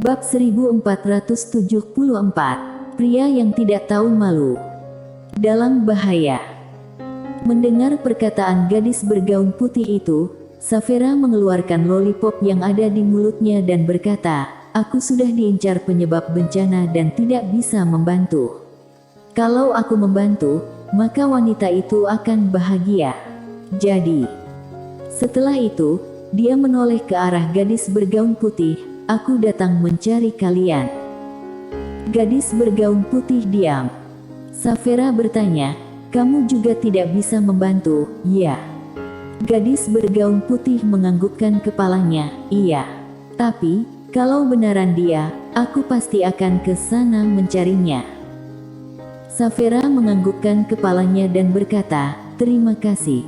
Bab 1474, Pria yang tidak tahu malu. Dalam bahaya. Mendengar perkataan gadis bergaun putih itu, Saphira mengeluarkan lollipop yang ada di mulutnya dan berkata, "Aku sudah diincar penyebab bencana dan tidak bisa membantu. Kalau aku membantu, maka wanita itu akan bahagia." Jadi, setelah itu, dia menoleh ke arah gadis bergaun putih. "Aku datang mencari kalian." Gadis bergaun putih diam. Saphira bertanya, "Kamu juga tidak bisa membantu, ya?" Gadis bergaun putih menganggukkan kepalanya, "Iya. Tapi, kalau benaran dia, aku pasti akan ke sana mencarinya." Saphira menganggukkan kepalanya dan berkata, "Terima kasih."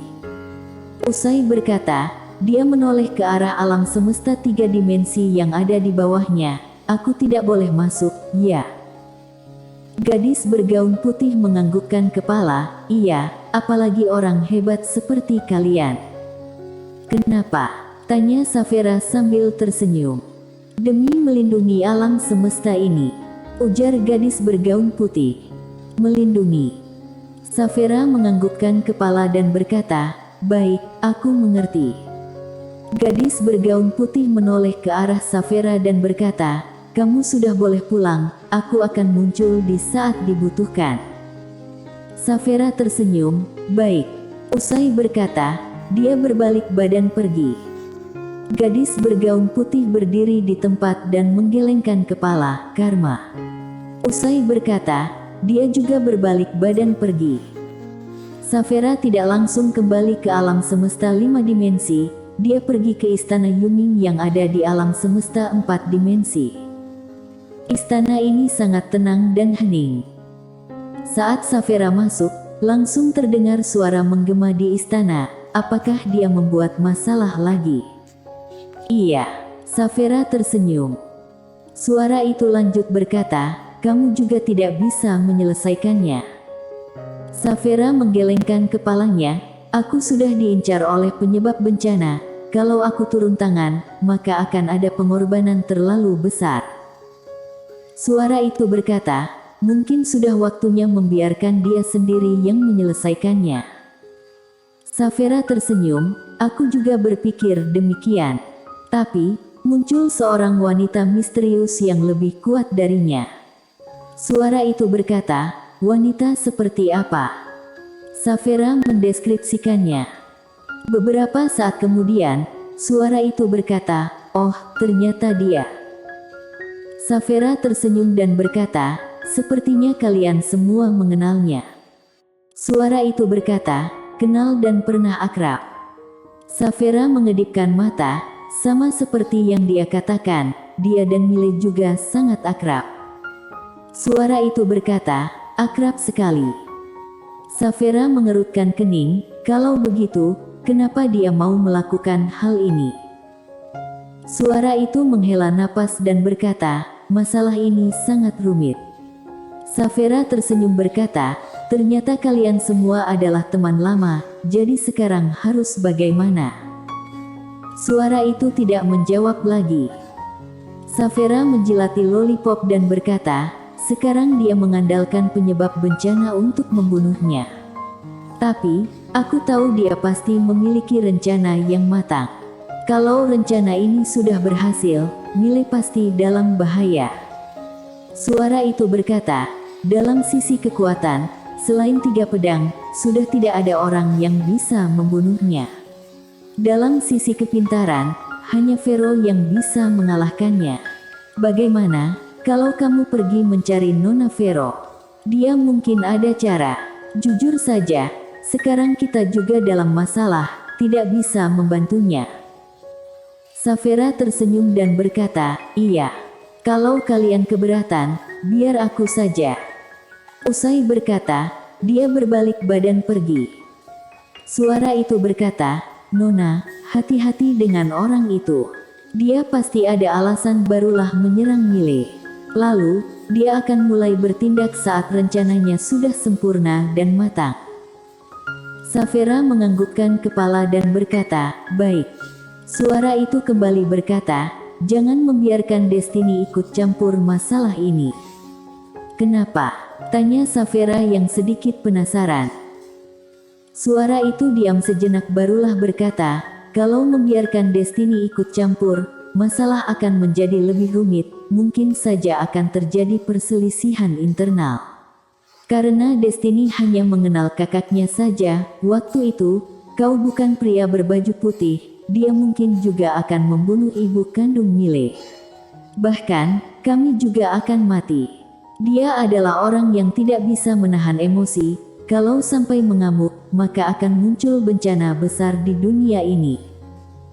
Usai berkata, dia menoleh ke arah alam semesta 3 dimensi yang ada di bawahnya. "Aku tidak boleh masuk, ya?" Gadis bergaun putih menganggukkan kepala, "Iya, apalagi orang hebat seperti kalian." "Kenapa?" tanya Saphira sambil tersenyum. "Demi melindungi alam semesta ini," ujar gadis bergaun putih. "Melindungi?" Saphira menganggukkan kepala dan berkata, "Baik, aku mengerti." Gadis bergaun putih menoleh ke arah Saphira dan berkata, "Kamu sudah boleh pulang, aku akan muncul di saat dibutuhkan." Saphira tersenyum, "Baik." Usai berkata, dia berbalik badan pergi. Gadis bergaun putih berdiri di tempat dan menggelengkan kepala, "Karma." Usai berkata, dia juga berbalik badan pergi. Saphira tidak langsung kembali ke alam semesta 5 dimensi. Dia pergi ke istana Yuming yang ada di alam semesta 4 dimensi. Istana ini sangat tenang dan hening. Saat Saphira masuk, langsung terdengar suara menggema di istana. Apakah dia membuat masalah lagi? "Iya." Saphira tersenyum. Suara itu lanjut berkata, "Kamu juga tidak bisa menyelesaikannya." Saphira menggelengkan kepalanya. "Aku sudah diincar oleh penyebab bencana. Kalau aku turun tangan, maka akan ada pengorbanan terlalu besar." Suara itu berkata, "Mungkin sudah waktunya membiarkan dia sendiri yang menyelesaikannya." Saphira tersenyum, "Aku juga berpikir demikian. Tapi, muncul seorang wanita misterius yang lebih kuat darinya." Suara itu berkata, "Wanita seperti apa?" Saphira mendeskripsikannya. Beberapa saat kemudian, suara itu berkata, "Oh, ternyata dia." Saphira tersenyum dan berkata, "Sepertinya kalian semua mengenalnya." Suara itu berkata, "Kenal dan pernah akrab." Saphira mengedipkan mata, sama seperti yang dia katakan, dia dan Mile juga sangat akrab. Suara itu berkata, "Akrab sekali." Saphira mengerutkan kening, "Kalau begitu, kenapa dia mau melakukan hal ini?" Suara itu menghela napas dan berkata, "Masalah ini sangat rumit." Saphira tersenyum berkata, "Ternyata kalian semua adalah teman lama, jadi sekarang harus bagaimana?" Suara itu tidak menjawab lagi. Saphira menjilati lollipop dan berkata, "Sekarang dia mengandalkan penyebab bencana untuk membunuhnya. Tapi, aku tahu dia pasti memiliki rencana yang matang. Kalau rencana ini sudah berhasil, Mile pasti dalam bahaya." Suara itu berkata, "Dalam sisi kekuatan, selain 3 pedang, sudah tidak ada orang yang bisa membunuhnya. Dalam sisi kepintaran, hanya Vero yang bisa mengalahkannya. Bagaimana kalau kamu pergi mencari Nona Vero? Dia mungkin ada cara. Jujur saja, sekarang kita juga dalam masalah, tidak bisa membantunya." Saphira tersenyum dan berkata, "Iya. Kalau kalian keberatan, biar aku saja." Usai berkata, dia berbalik badan pergi. Suara itu berkata, "Nona, hati-hati dengan orang itu. Dia pasti ada alasan barulah menyerang Mile. Lalu, dia akan mulai bertindak saat rencananya sudah sempurna dan matang." Saphira menganggukkan kepala dan berkata, "Baik." Suara itu kembali berkata, jangan membiarkan Destiny ikut campur masalah ini. Kenapa? Tanya Saphira yang sedikit penasaran. Suara itu diam sejenak barulah berkata, kalau membiarkan Destiny ikut campur, masalah akan menjadi lebih rumit, mungkin saja akan terjadi perselisihan internal. Karena Destiny hanya mengenal kakaknya saja, waktu itu, kau bukan pria berbaju putih, dia mungkin juga akan membunuh ibu kandung Mile. Bahkan, kami juga akan mati. Dia adalah orang yang tidak bisa menahan emosi, kalau sampai mengamuk, maka akan muncul bencana besar di dunia ini.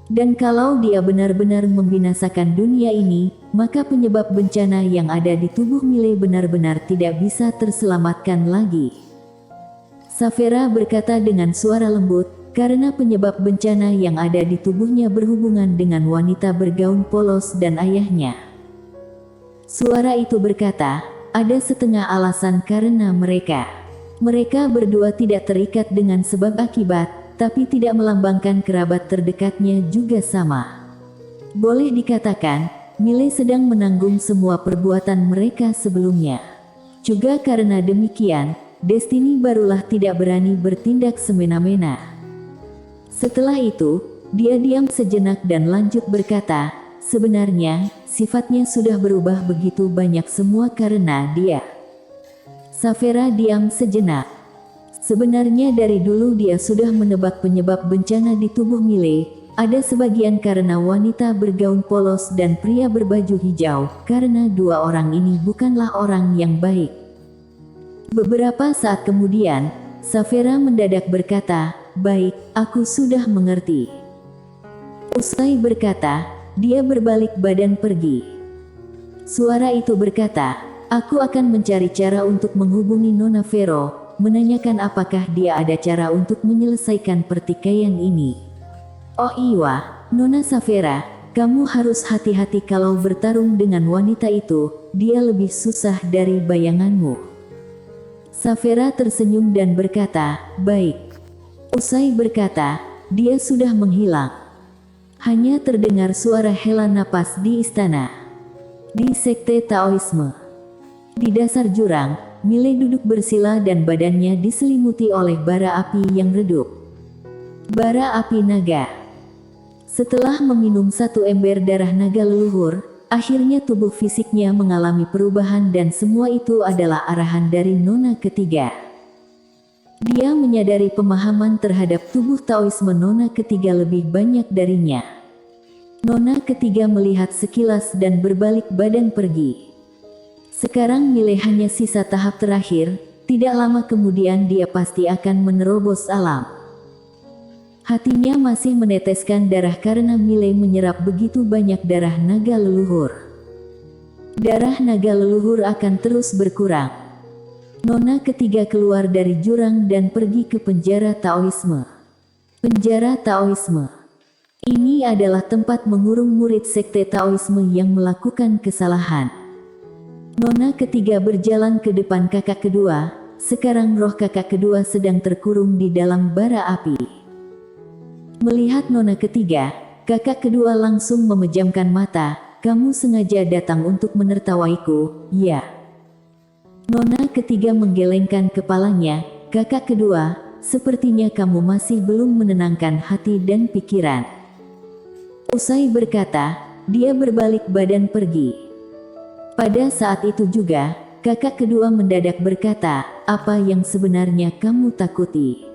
Dan kalau dia benar-benar membinasakan dunia ini, maka penyebab bencana yang ada di tubuh Mile benar-benar tidak bisa terselamatkan lagi. Saphira berkata dengan suara lembut, karena penyebab bencana yang ada di tubuhnya berhubungan dengan wanita bergaun polos dan ayahnya. Suara itu berkata, ada setengah alasan karena mereka berdua tidak terikat dengan sebab akibat, tapi tidak melambangkan kerabat terdekatnya juga sama. Boleh dikatakan, Mile sedang menanggung semua perbuatan mereka sebelumnya. Juga karena demikian, Destiny barulah tidak berani bertindak semena-mena. Setelah itu, dia diam sejenak dan lanjut berkata, sebenarnya, sifatnya sudah berubah begitu banyak semua karena dia. Saphira diam sejenak. Sebenarnya dari dulu dia sudah menebak penyebab bencana di tubuh Mile, ada sebagian karena wanita bergaun polos dan pria berbaju hijau, karena dua orang ini bukanlah orang yang baik. Beberapa saat kemudian, Saphira mendadak berkata, baik, aku sudah mengerti. Usai berkata, dia berbalik badan pergi. Suara itu berkata, aku akan mencari cara untuk menghubungi Nona Vero, menanyakan apakah dia ada cara untuk menyelesaikan pertikaian ini. Oh iya, Nona Saphira, kamu harus hati-hati kalau bertarung dengan wanita itu, dia lebih susah dari bayanganmu. Saphira tersenyum dan berkata, baik. Usai berkata, dia sudah menghilang. Hanya terdengar suara hela napas di istana. Di sekte Taoisme. Di dasar jurang, Mile duduk bersila dan badannya diselimuti oleh bara api yang redup. Bara api naga. Setelah meminum satu ember darah naga leluhur, akhirnya tubuh fisiknya mengalami perubahan dan semua itu adalah arahan dari Nona ketiga. Dia menyadari pemahaman terhadap tubuh Taoisme Nona ketiga lebih banyak darinya. Nona ketiga melihat sekilas dan berbalik badan pergi. Sekarang Mile hanya sisa tahap terakhir, tidak lama kemudian dia pasti akan menerobos alam. Hatinya masih meneteskan darah karena Mile menyerap begitu banyak darah naga leluhur. Darah naga leluhur akan terus berkurang. Nona ketiga keluar dari jurang dan pergi ke penjara Taoisme. Penjara Taoisme. Ini adalah tempat mengurung murid sekte Taoisme yang melakukan kesalahan. Nona ketiga berjalan ke depan kakak kedua, sekarang roh kakak kedua sedang terkurung di dalam bara api. Melihat Nona ketiga, kakak kedua langsung memejamkan mata, kamu sengaja datang untuk menertawaiku, ya? Nona ketiga menggelengkan kepalanya, kakak kedua, sepertinya kamu masih belum menenangkan hati dan pikiran. Usai berkata, dia berbalik badan pergi. Pada saat itu juga, kakak kedua mendadak berkata, apa yang sebenarnya kamu takuti?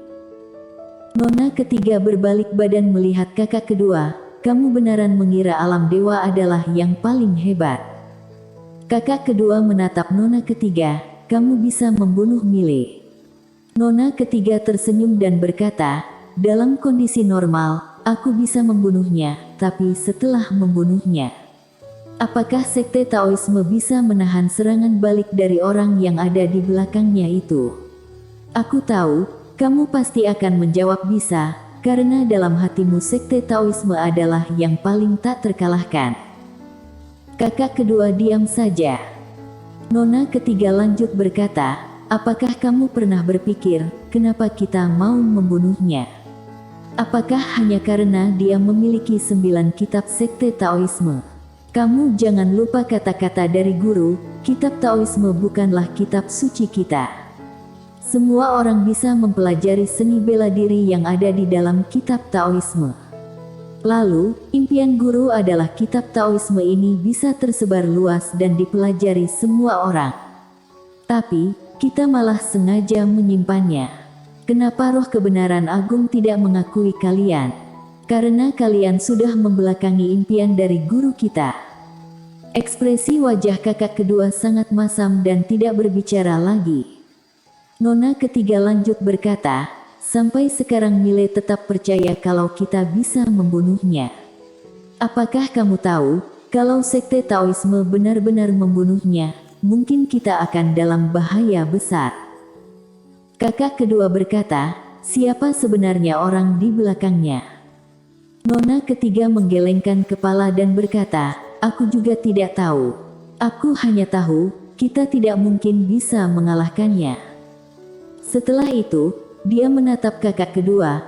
Nona ketiga berbalik badan melihat kakak kedua, kamu beneran mengira alam dewa adalah yang paling hebat. Kakak kedua menatap Nona ketiga, kamu bisa membunuh Mile. Nona ketiga tersenyum dan berkata, dalam kondisi normal, aku bisa membunuhnya, tapi setelah membunuhnya, apakah sekte Taoisme bisa menahan serangan balik dari orang yang ada di belakangnya itu? Aku tahu, kamu pasti akan menjawab bisa, karena dalam hatimu sekte Taoisme adalah yang paling tak terkalahkan. Kakak kedua diam saja. Nona ketiga lanjut berkata, apakah kamu pernah berpikir, kenapa kita mau membunuhnya? Apakah hanya karena dia memiliki 9 kitab sekte Taoisme? Kamu jangan lupa kata-kata dari guru, kitab Taoisme bukanlah kitab suci kita. Semua orang bisa mempelajari seni bela diri yang ada di dalam kitab Taoisme. Lalu, impian guru adalah kitab Taoisme ini bisa tersebar luas dan dipelajari semua orang. Tapi, kita malah sengaja menyimpannya. Kenapa roh kebenaran agung tidak mengakui kalian? Karena kalian sudah membelakangi impian dari guru kita. Ekspresi wajah kakak kedua sangat masam dan tidak berbicara lagi. Nona ketiga lanjut berkata, sampai sekarang Mile tetap percaya kalau kita bisa membunuhnya. Apakah kamu tahu, kalau sekte Taoisme benar-benar membunuhnya, mungkin kita akan dalam bahaya besar. Kakak kedua berkata, siapa sebenarnya orang di belakangnya? Nona ketiga menggelengkan kepala dan berkata, aku juga tidak tahu. Aku hanya tahu, kita tidak mungkin bisa mengalahkannya. Setelah itu, dia menatap kakak kedua,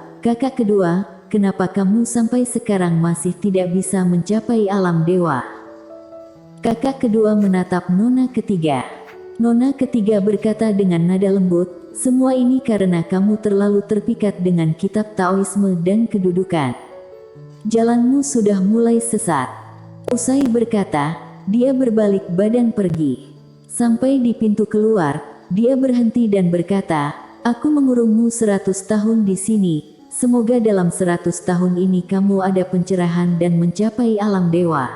kenapa kamu sampai sekarang masih tidak bisa mencapai alam dewa? Kakak kedua menatap Nona ketiga. Nona ketiga berkata dengan nada lembut, semua ini karena kamu terlalu terpikat dengan kitab Taoisme dan kedudukan. Jalanmu sudah mulai sesat. Usai berkata, dia berbalik badan pergi. Sampai di pintu keluar, dia berhenti dan berkata, aku mengurungmu 100 tahun di sini. Semoga dalam 100 tahun ini kamu ada pencerahan dan mencapai alam dewa.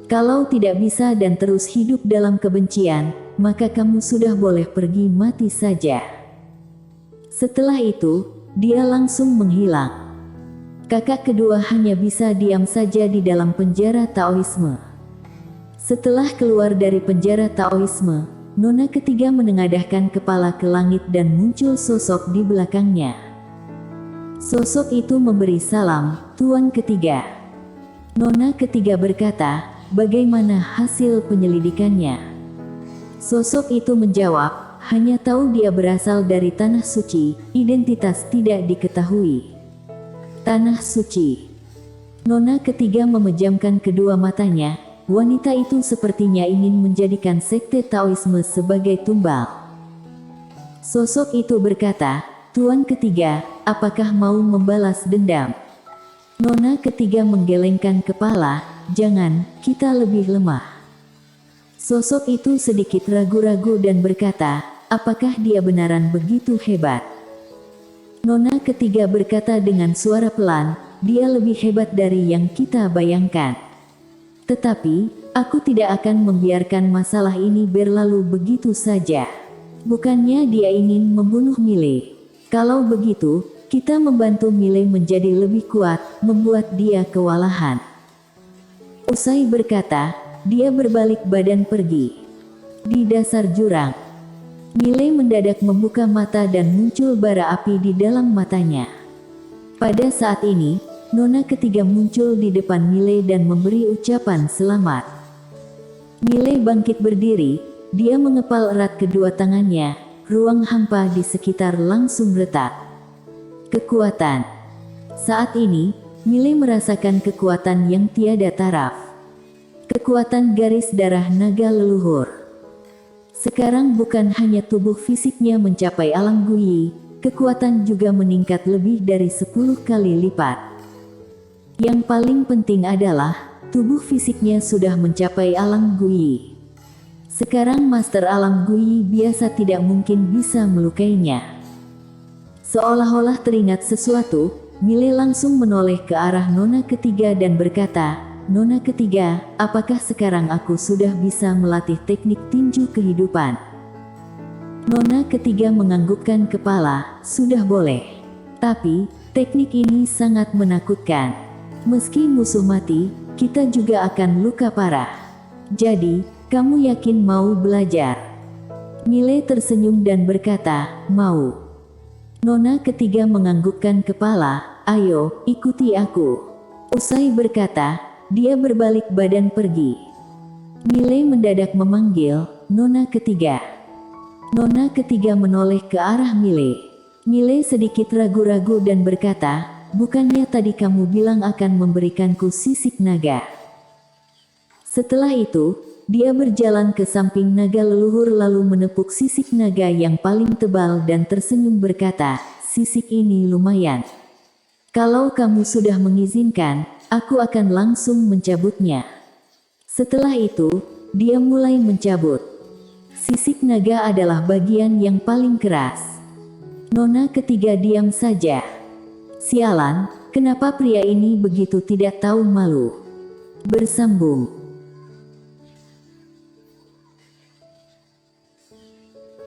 Kalau tidak bisa dan terus hidup dalam kebencian, maka kamu sudah boleh pergi mati saja. Setelah itu, dia langsung menghilang. Kakak kedua hanya bisa diam saja di dalam penjara Taoisme. Setelah keluar dari penjara Taoisme, Nona ketiga menengadahkan kepala ke langit dan muncul sosok di belakangnya. Sosok itu memberi salam, Tuan ketiga. Nona ketiga berkata, bagaimana hasil penyelidikannya? Sosok itu menjawab, hanya tahu dia berasal dari tanah suci, identitas tidak diketahui. Tanah suci. Nona ketiga memejamkan kedua matanya, wanita itu sepertinya ingin menjadikan sekte Taoisme sebagai tumbal. Sosok itu berkata, Tuan ketiga, apakah mau membalas dendam? Nona ketiga menggelengkan kepala, jangan, kita lebih lemah. Sosok itu sedikit ragu-ragu dan berkata, apakah dia benaran begitu hebat? Nona ketiga berkata dengan suara pelan, dia lebih hebat dari yang kita bayangkan. Tetapi, aku tidak akan membiarkan masalah ini berlalu begitu saja. Bukannya dia ingin membunuh Mile. Kalau begitu, kita membantu Mile menjadi lebih kuat, membuat dia kewalahan. Usai berkata, dia berbalik badan pergi. Di dasar jurang, Mile mendadak membuka mata dan muncul bara api di dalam matanya. Pada saat ini, Nona ketiga muncul di depan Mile dan memberi ucapan selamat. Mile bangkit berdiri, dia mengepal erat kedua tangannya, ruang hampa di sekitar langsung retak. Kekuatan. Saat ini, Mile merasakan kekuatan yang tiada taraf. Kekuatan garis darah naga leluhur. Sekarang bukan hanya tubuh fisiknya mencapai alam Guyi, kekuatan juga meningkat lebih dari 10 kali lipat. Yang paling penting adalah, tubuh fisiknya sudah mencapai alam Guyi. Sekarang Master Alam Guyi biasa tidak mungkin bisa melukainya. Seolah-olah teringat sesuatu, Mile langsung menoleh ke arah Nona ketiga dan berkata, Nona ketiga, apakah sekarang aku sudah bisa melatih teknik tinju kehidupan? Nona ketiga menganggukkan kepala, sudah boleh. Tapi, teknik ini sangat menakutkan. Meski musuh mati, kita juga akan luka parah. Jadi, kamu yakin mau belajar? Mile tersenyum dan berkata, mau. Nona ketiga menganggukkan kepala, ayo, ikuti aku. Usai berkata, dia berbalik badan pergi. Mile mendadak memanggil, Nona ketiga. Nona ketiga menoleh ke arah Mile. Mile sedikit ragu-ragu dan berkata, bukannya tadi kamu bilang akan memberikanku sisik naga? Setelah itu, dia berjalan ke samping naga leluhur lalu menepuk sisik naga yang paling tebal dan tersenyum berkata, "Sisik ini lumayan. Kalau kamu sudah mengizinkan, aku akan langsung mencabutnya." Setelah itu, dia mulai mencabut. Sisik naga adalah bagian yang paling keras. Nona ketiga diam saja. Sialan, kenapa pria ini begitu tidak tahu malu? Bersambung.